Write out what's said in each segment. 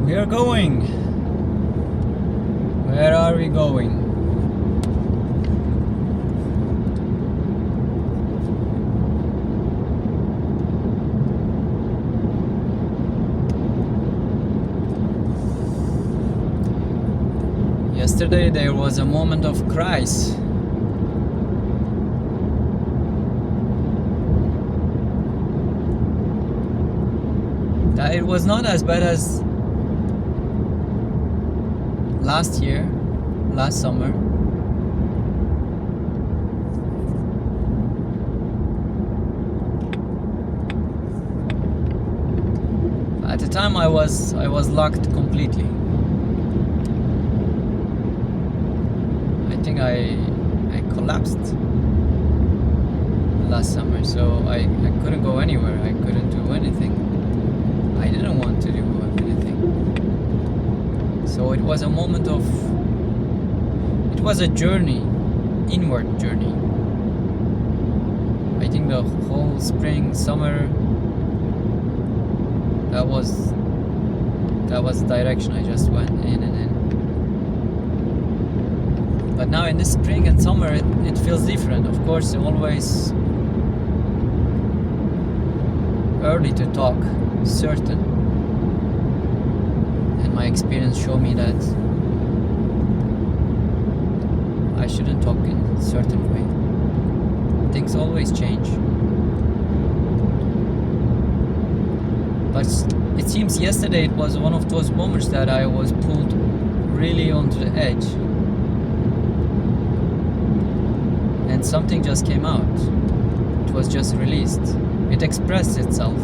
We are going. Where are we going? Yesterday there was a moment of crisis. That it was not as bad as last summer. At the time I was locked completely. I think I collapsed last summer, so I couldn't go anywhere. I couldn't do anything. I didn't want to do anything. So it was a moment of, it was a journey, inward journey. I think the whole spring, summer, that was the direction I just went in and in. But now in the spring and summer it feels different. Of course, always early to talk, certain. And my experience showed me that I shouldn't talk in a certain way. Things always change. But it seems yesterday it was one of those moments that I was pulled really onto the edge. And something just came out. It was just released. It expressed itself.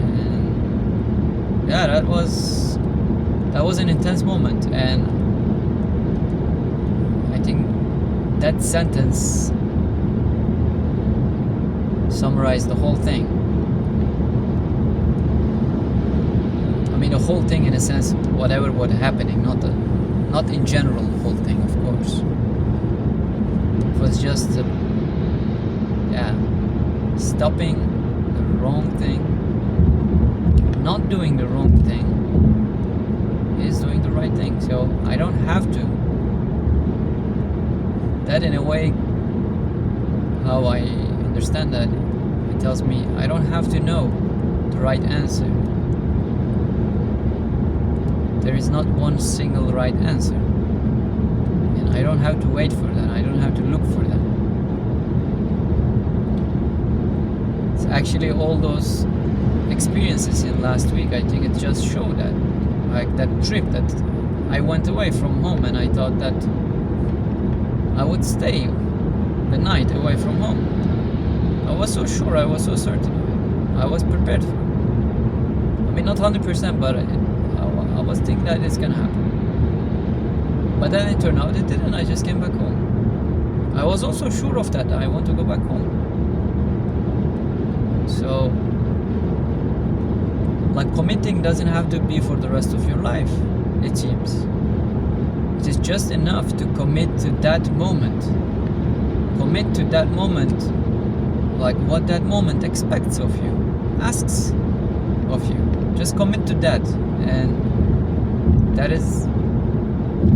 And yeah, that was an intense moment. And I think that sentence summarized the whole thing. I mean, the whole thing in a sense, whatever was happening, not in general the whole thing, of course. It was just stopping the wrong thing, not doing the wrong thing is doing the right thing. So I don't have to. That in a way, how I understand that, it tells me I don't have to know the right answer. There is not one single right answer. And I don't have to wait for that. I don't have to look for that. It's actually all those experiences in last week, I think it just showed that. Like that trip that I went away from home and I thought that I would stay the night away from home. I was so sure, I was so certain of it. I was prepared for it. I mean, not 100%, but I was thinking that it's gonna happen. But then it turned out it didn't. I just came back home. I was also sure of that. I want to go back home. So, like, committing doesn't have to be for the rest of your life, it seems. It is just enough to commit to that moment. Commit to that moment, like what that moment expects of you, asks of you. Just commit to that, and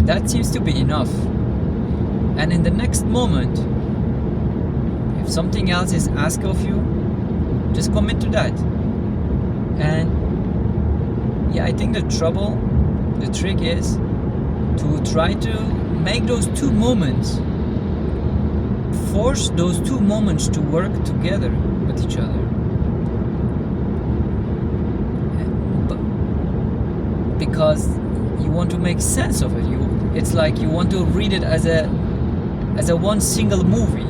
that seems to be enough. And in the next moment, if something else is asked of you, just commit to that. And yeah, I think the trick is to try to make those two moments, force those two moments to work together with each other. Because you want to make sense of it. It's like you want to read it as a one single movie.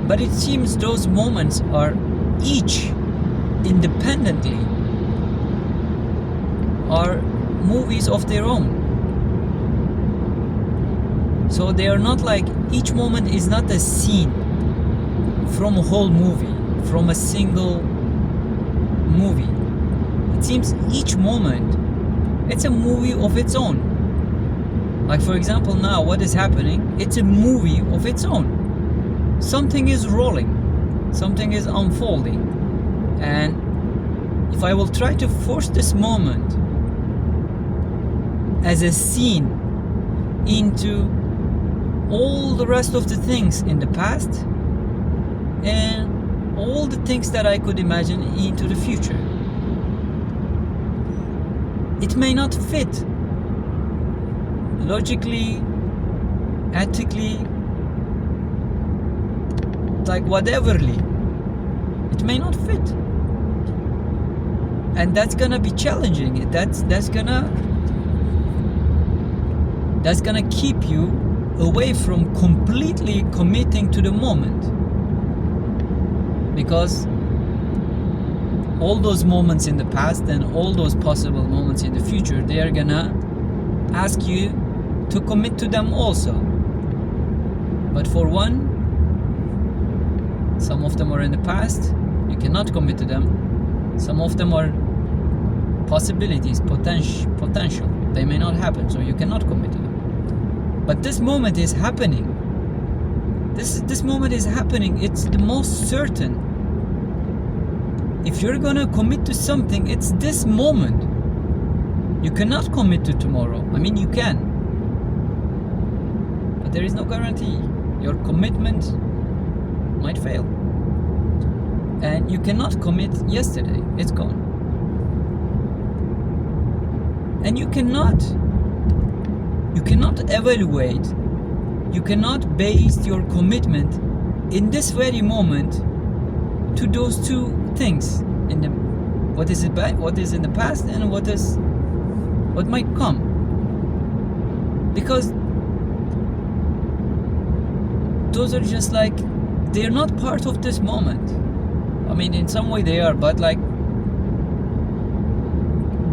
But it seems those moments are each independently are movies of their own. So they are not like, each moment is not a scene from a whole movie, from a single movie. It seems each moment, it's a movie of its own. Like, for example, now what is happening, it's a movie of its own. Something is rolling, something is unfolding, and if I will try to force this moment as a scene into all the rest of the things in the past and all the things that I could imagine into the future, it may not fit logically, ethically, like whateverly. It may not fit, and that's gonna be challenging. That's gonna keep you away from completely committing to the moment, because all those moments in the past and all those possible moments in the future, they are gonna ask you to commit to them also. But for one, some of them are in the past, you cannot commit to them. Some of them are possibilities, potential. They may not happen, so you cannot commit to them. But this moment is happening. This moment is happening. It's the most certain. If you're gonna commit to something, it's this moment. You cannot commit to tomorrow. I mean, you can, but there is no guarantee. Your commitment might fail. And you cannot commit yesterday. It's gone. And you cannot evaluate, you cannot base your commitment in this very moment to those two things, in the what is in the past and what might come, because those are just like, they're not part of this moment. I mean, in some way they are, but like,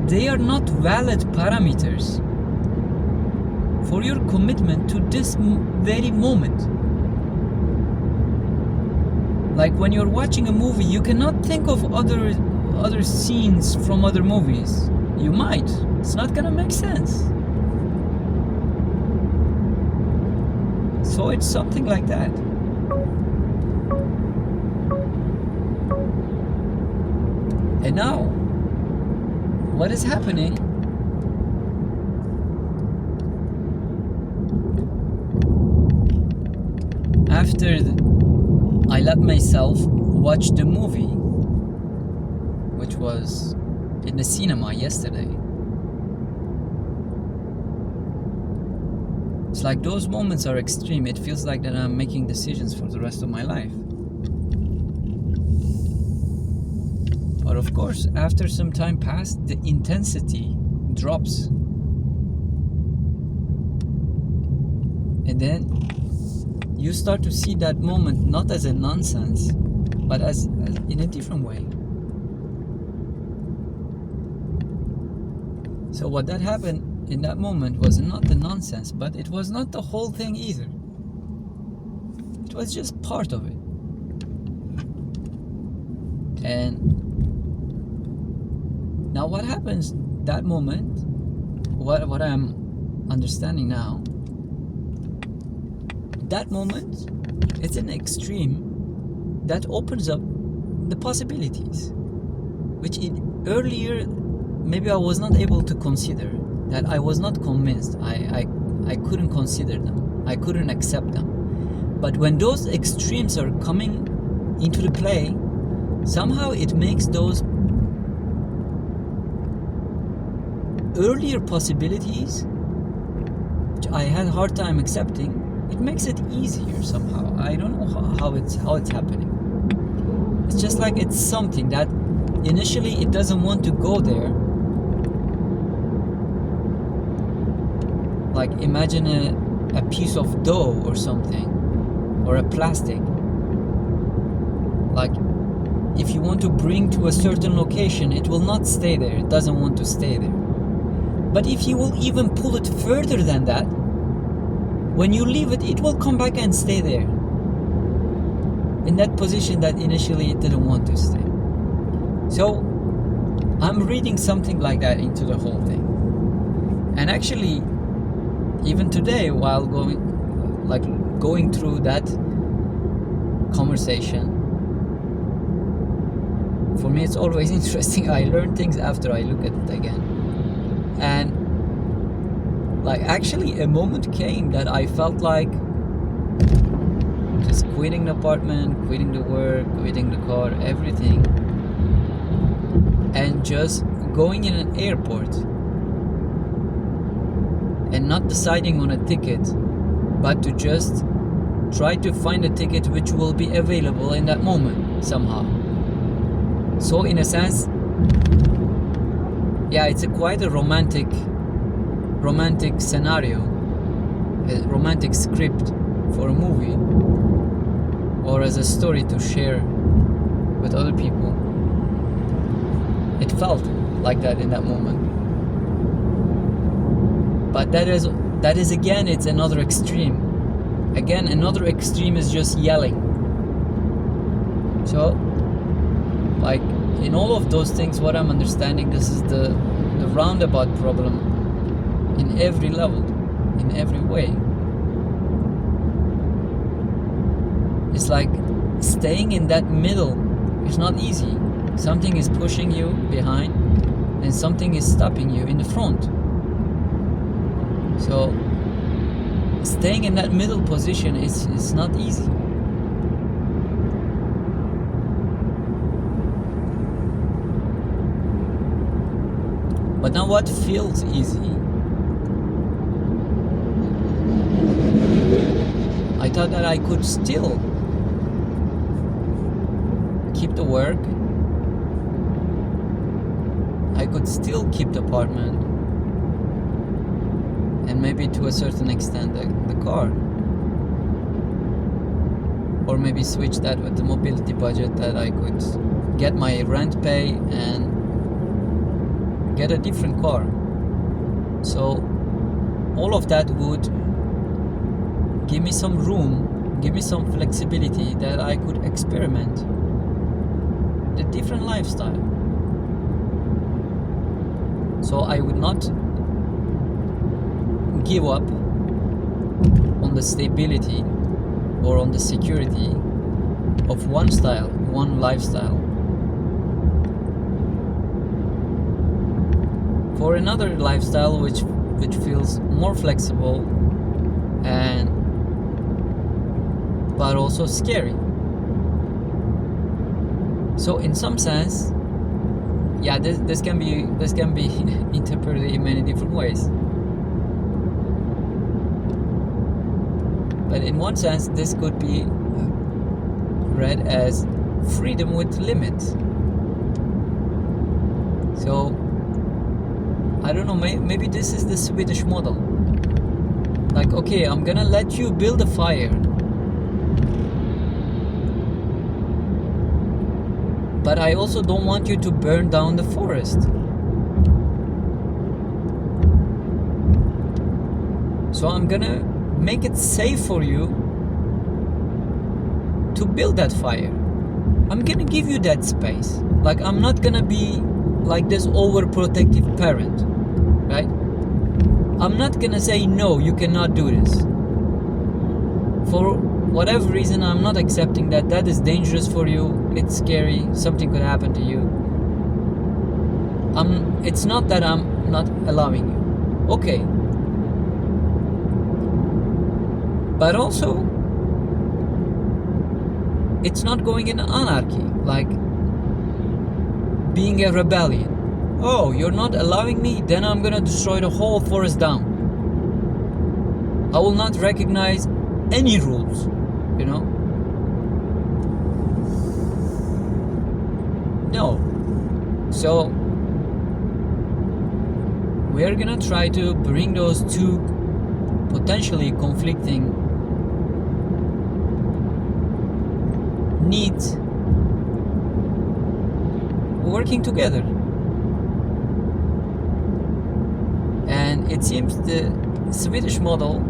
they are not valid parameters for your commitment to this very moment. Like when you're watching a movie, you cannot think of other scenes from other movies. You might. It's not gonna make sense. So it's something like that. And now, what is happening? After I let myself watch the movie, which was in the cinema yesterday, it's like those moments are extreme. It feels like that I'm making decisions for the rest of my life. But of course, after some time passed, the intensity drops. And then you start to see that moment not as a nonsense, but as in a different way. So what that happened in that moment was not the nonsense, but it was not the whole thing either. It was just part of it. And now what happens that moment, what I'm understanding now, that moment, it's an extreme that opens up the possibilities, which earlier maybe I was not able to consider, that I was not convinced, I couldn't consider them, I couldn't accept them. But when those extremes are coming into the play, somehow it makes those earlier possibilities, which I had a hard time accepting, it makes it easier somehow. I don't know how it's happening. It's just like it's something that initially it doesn't want to go there. Like imagine a piece of dough or something, or a plastic. Like if you want to bring to a certain location, it will not stay there. It doesn't want to stay there. But if you will even pull it further than that, when you leave it, it will come back and stay there, in that position that initially it didn't want to stay. So I'm reading something like that into the whole thing. And actually, even today, while going through that conversation, For me, it's always interesting. I learn things after I look at it again. And like, actually, a moment came that I felt like just quitting the apartment, quitting the work, quitting the car, everything, and just going in an airport and not deciding on a ticket, but to just try to find a ticket which will be available in that moment somehow. So in a sense, yeah, it's quite a romantic scenario, a romantic script for a movie, or as a story to share with other people. It felt like that in that moment. But that is again, it's another extreme. Again, another extreme is just yelling. So, like, in all of those things, what I'm understanding, this is the roundabout problem in every level, in every way. It's like staying in that middle is not easy. Something is pushing you behind and something is stopping you in the front. So staying in that middle position is not easy. But now what feels easy? I thought that I could still keep the work. I could still keep the apartment. And maybe to a certain extent the car. Or maybe switch that with the mobility budget, that I could get my rent pay and get a different car. So all of that would give me some room, give me some flexibility that I could experiment the different lifestyle. So I would not give up on the stability or on the security of one style, one lifestyle, for another lifestyle which feels more flexible and but also scary. So in some sense, yeah, this can be interpreted in many different ways. But in one sense, this could be read as freedom with limits. So I don't know, maybe this is the Swedish model. Like, okay, I'm gonna let you build a fire, but I also don't want you to burn down the forest. So I'm gonna make it safe for you to build that fire. I'm gonna give you that space. Like, I'm not gonna be like this overprotective parent, right? I'm not gonna say, no, you cannot do this. For whatever reason, I'm not accepting that is dangerous for you, it's scary, something could happen to you. It's not that I'm not allowing you. Okay. But also, it's not going in anarchy, like being a rebellion. Oh, you're not allowing me? Then I'm gonna destroy the whole forest down. I will not recognize any rules, you know? No. So, we're gonna try to bring those two potentially conflicting needs working together. And it seems the Swedish model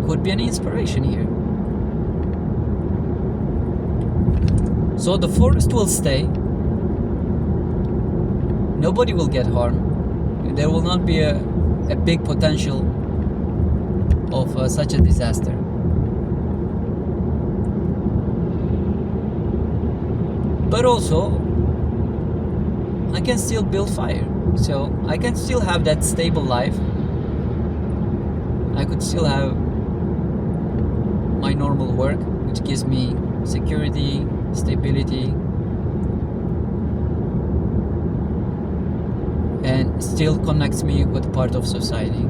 could be an inspiration here. So the forest will stay, nobody will get harmed, there will not be a big potential of such a disaster. But also, I can still build fire. So I can still have that stable life. I could still have my normal work, which gives me security, stability, and still connects me with part of society,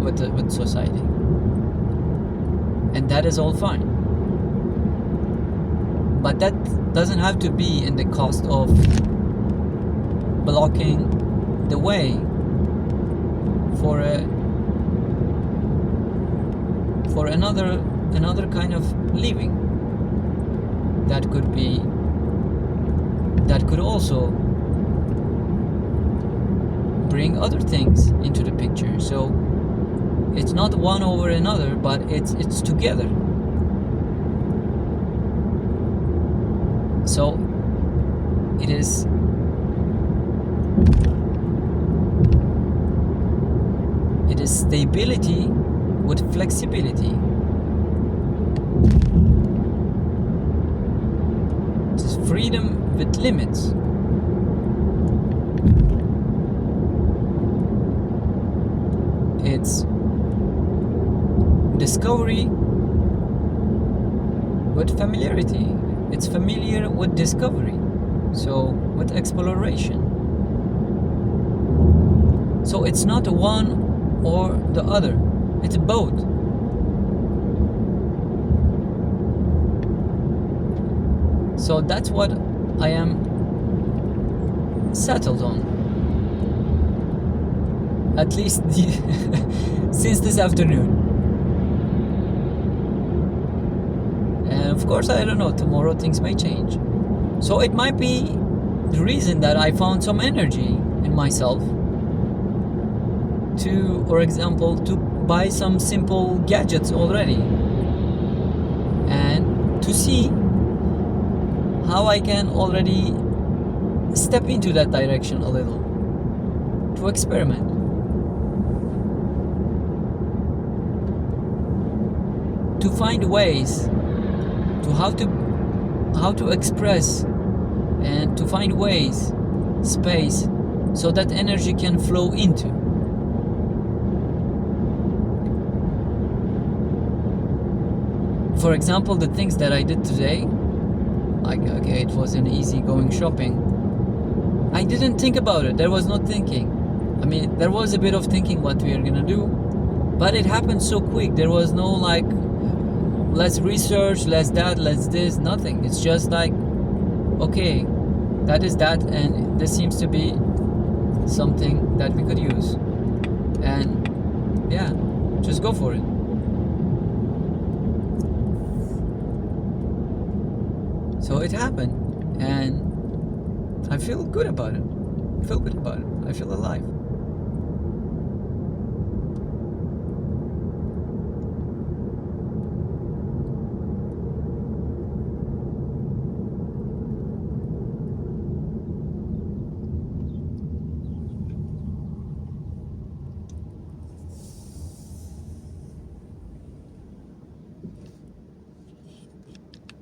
with society. And that is all fine. But that doesn't have to be in the cost of blocking the way for another kind of living that could also bring other things into the picture. So it's not one over another, but it's together. So it is stability with flexibility. It's freedom with limits. It's discovery with familiarity. It's familiar with discovery. So with exploration. So it's not one or the other. It's both. So that's what I am settled on. At least since this afternoon. And of course, I don't know, tomorrow things may change. So it might be the reason that I found some energy in myself to, for example, to buy some simple gadgets already and to see how I can already step into that direction a little, to experiment. To find ways to how to express, and to find ways, space, so that energy can flow into. For example, the things that I did today, like, okay, it was an easy going shopping. I didn't think about it. There was no thinking. I mean, there was a bit of thinking what we are gonna do, but it happened so quick. There was no like, let's research, let's that, let's this, nothing. It's just like, okay, that is that, and this seems to be something that we could use. And yeah, just go for it. So it happened, and I feel good about it. I feel alive.